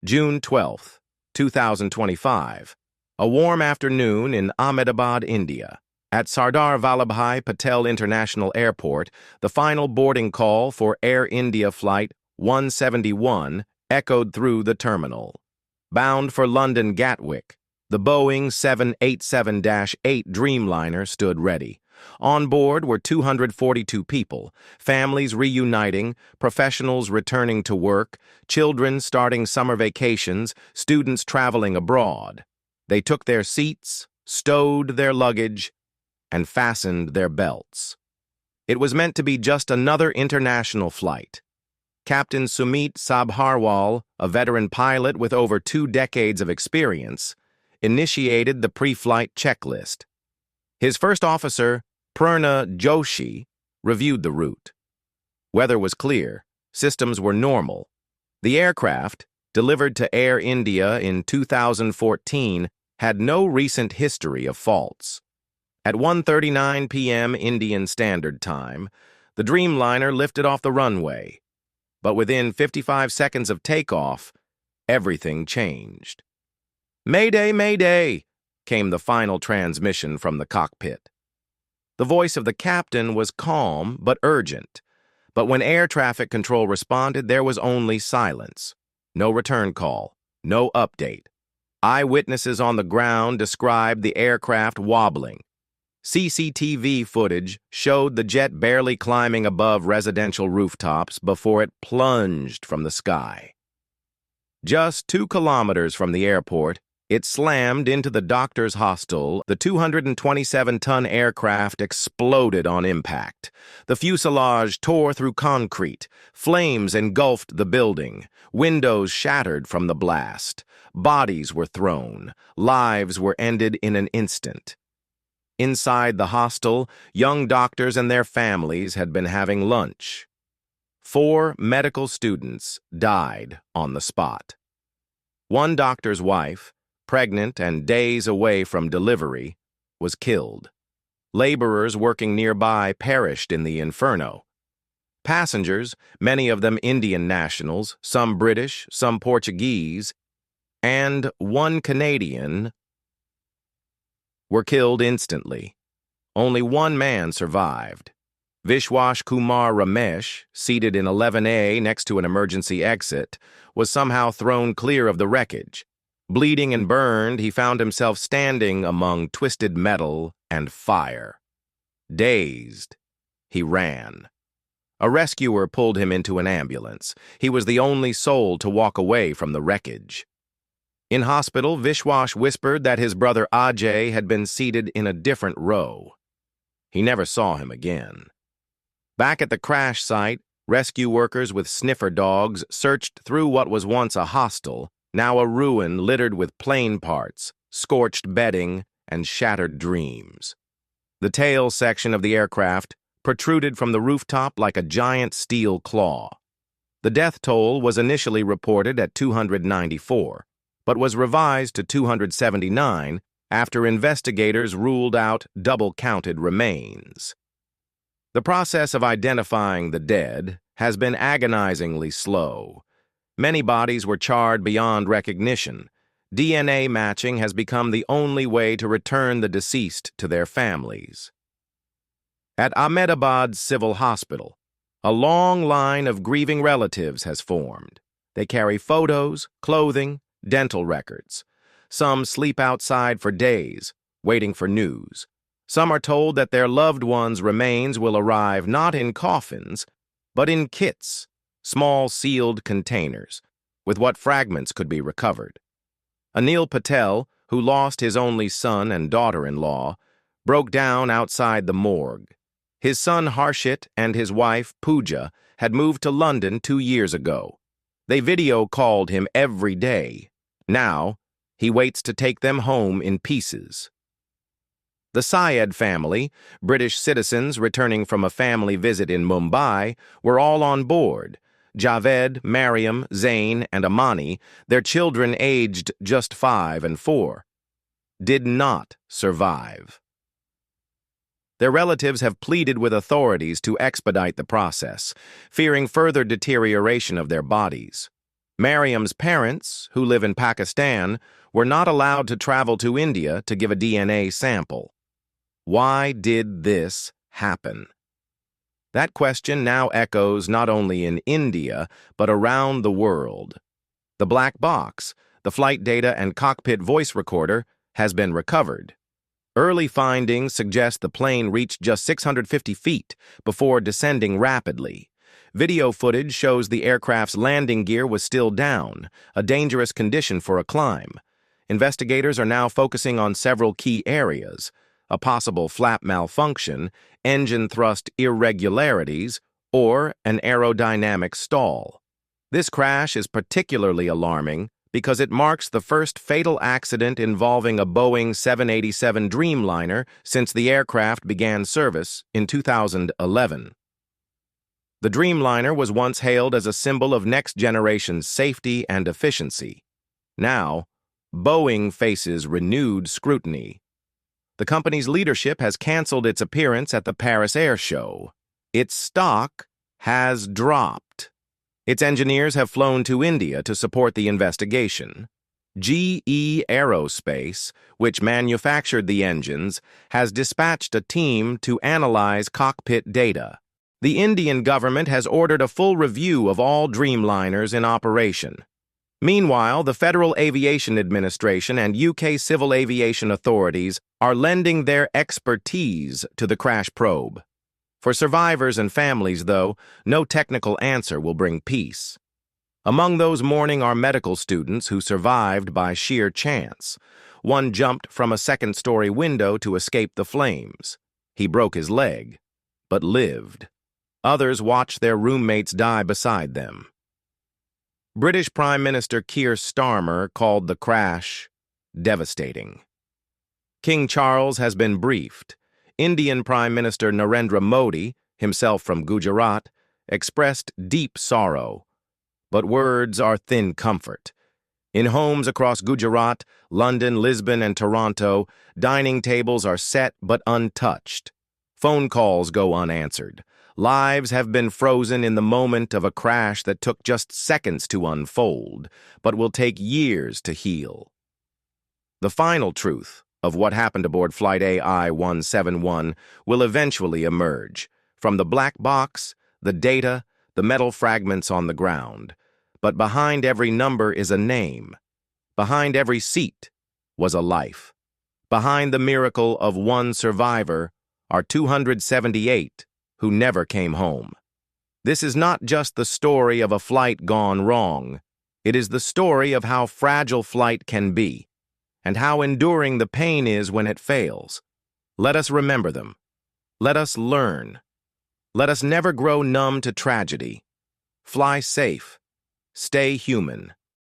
June 12, 2025. A warm afternoon in Ahmedabad, India. At Sardar Vallabhbhai Patel International Airport, the final boarding call for Air India Flight 171 echoed through the terminal. Bound for London Gatwick, the Boeing 787-8 Dreamliner stood ready. On board were 242 people, families reuniting, professionals returning to work, children starting summer vacations, students traveling abroad. They took their seats, stowed their luggage, and fastened their belts. It was meant to be just another international flight. Captain Sumit Sabharwal, a veteran pilot with over 2 decades of experience, initiated the pre-flight checklist. His first officer, Purna Joshi, reviewed the route. Weather was clear, systems were normal. The aircraft, delivered to Air India in 2014, had no recent history of faults. At 1:39 p.m. Indian Standard Time, the Dreamliner lifted off the runway. But within 55 seconds of takeoff, everything changed. "Mayday, Mayday!" came the final transmission from the cockpit. The voice of the captain was calm but urgent, but when air traffic control responded, there was only silence. No return call, no update. Eyewitnesses on the ground described the aircraft wobbling. CCTV footage showed the jet barely climbing above residential rooftops before it plunged from the sky. Just 2 kilometers from the airport, it slammed into the doctor's hostel. The 227-ton aircraft exploded on impact. The fuselage tore through concrete. Flames engulfed the building. Windows shattered from the blast. Bodies were thrown. Lives were ended in an instant. Inside the hostel, young doctors and their families had been having lunch. 4 medical students died on the spot. One doctor's wife, pregnant and days away from delivery, was killed. Laborers working nearby perished in the inferno. Passengers, many of them Indian nationals, some British, some Portuguese, and one Canadian, were killed instantly. Only one man survived. Vishwash Kumar Ramesh, seated in 11A next to an emergency exit, was somehow thrown clear of the wreckage. Bleeding and burned, he found himself standing among twisted metal and fire. Dazed, he ran. A rescuer pulled him into an ambulance. He was the only soul to walk away from the wreckage. In hospital, Vishwash whispered that his brother Ajay had been seated in a different row. He never saw him again. Back at the crash site, rescue workers with sniffer dogs searched through what was once a hostel, now a ruin littered with plane parts, scorched bedding, and shattered dreams. The tail section of the aircraft protruded from the rooftop like a giant steel claw. The death toll was initially reported at 294, but was revised to 279 after investigators ruled out double-counted remains. The process of identifying the dead has been agonizingly slow. Many bodies were charred beyond recognition. DNA matching has become the only way to return the deceased to their families. At Ahmedabad Civil Hospital, a long line of grieving relatives has formed. They carry photos, clothing, dental records. Some sleep outside for days, waiting for news. Some are told that their loved ones' remains will arrive not in coffins, but in kits, small sealed containers, with what fragments could be recovered. Anil Patel, who lost his only son and daughter-in-law, broke down outside the morgue. His son Harshit and his wife Pooja had moved to London 2 years ago. They video called him every day. Now, he waits to take them home in pieces. The Syed family, British citizens returning from a family visit in Mumbai, were all on board. Javed, Mariam, Zain, and Amani, their children aged just 5 and 4, did not survive. Their relatives have pleaded with authorities to expedite the process, fearing further deterioration of their bodies. Mariam's parents, who live in Pakistan, were not allowed to travel to India to give a DNA sample. Why did this happen? That question now echoes not only in India, but around the world. The black box, the flight data and cockpit voice recorder, has been recovered. Early findings suggest the plane reached just 650 feet before descending rapidly. Video footage shows the aircraft's landing gear was still down, a dangerous condition for a climb. Investigators are now focusing on several key areas: a possible flap malfunction, engine thrust irregularities, or an aerodynamic stall. This crash is particularly alarming because it marks the first fatal accident involving a Boeing 787 Dreamliner since the aircraft began service in 2011. The Dreamliner was once hailed as a symbol of next-generation safety and efficiency. Now, Boeing faces renewed scrutiny. The company's leadership has canceled its appearance at the Paris Air Show. Its stock has dropped. Its engineers have flown to India to support the investigation. GE Aerospace, which manufactured the engines, has dispatched a team to analyze cockpit data. The Indian government has ordered a full review of all Dreamliners in operation. Meanwhile, the Federal Aviation Administration and UK civil aviation authorities are lending their expertise to the crash probe. For survivors and families, though, no technical answer will bring peace. Among those mourning are medical students who survived by sheer chance. One jumped from a second-story window to escape the flames. He broke his leg, but lived. Others watched their roommates die beside them. British Prime Minister Keir Starmer called the crash devastating. King Charles has been briefed. Indian Prime Minister Narendra Modi, himself from Gujarat, expressed deep sorrow. But words are thin comfort. In homes across Gujarat, London, Lisbon, and Toronto, dining tables are set but untouched. Phone calls go unanswered. Lives have been frozen in the moment of a crash that took just seconds to unfold, but will take years to heal. The final truth of what happened aboard Flight AI-171 will eventually emerge, from the black box, the data, the metal fragments on the ground. But behind every number is a name. Behind every seat was a life. Behind the miracle of one survivor are 278 who never came home. This is not just the story of a flight gone wrong. It is the story of how fragile flight can be, and how enduring the pain is when it fails. Let us remember them. Let us learn. Let us never grow numb to tragedy. Fly safe. Stay human.